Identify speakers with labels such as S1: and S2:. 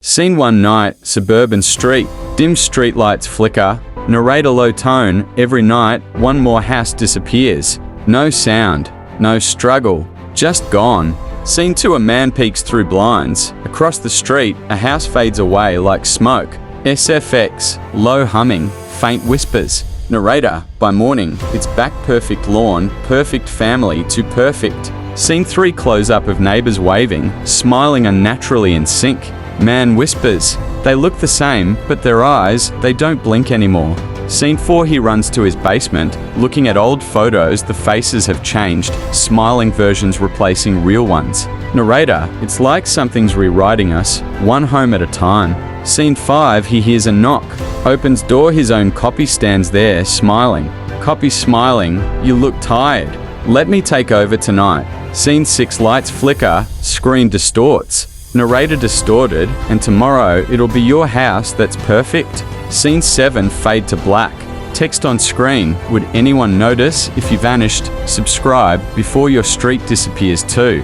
S1: Scene 1 night, suburban street. Dim streetlights flicker. Narrator low tone. Every night, one more house disappears. No sound. No struggle. Just gone. Scene 2 a man peeks through blinds. Across the street, a house fades away like smoke. SFX. Low humming. Faint whispers. Narrator, by morning, it's back, perfect lawn, perfect family to perfect. Scene 3 close-up of neighbors waving, smiling unnaturally in sync. Man whispers. They look the same, but their eyes, they don't blink anymore. Scene 4 he runs to his basement, looking at old photos, the faces have changed, smiling versions replacing real ones. Narrator, it's like something's rewriting us, one home at a time. Scene 5 he hears a knock. Opens door, his own copy stands there, smiling. Copy smiling, you look tired. Let me take over tonight. Scene 6 lights flicker, screen distorts. Narrator distorted, and tomorrow it'll be your house that's perfect. Scene 7 fade to black. Text on screen, would anyone notice if you vanished? Subscribe before your street disappears too.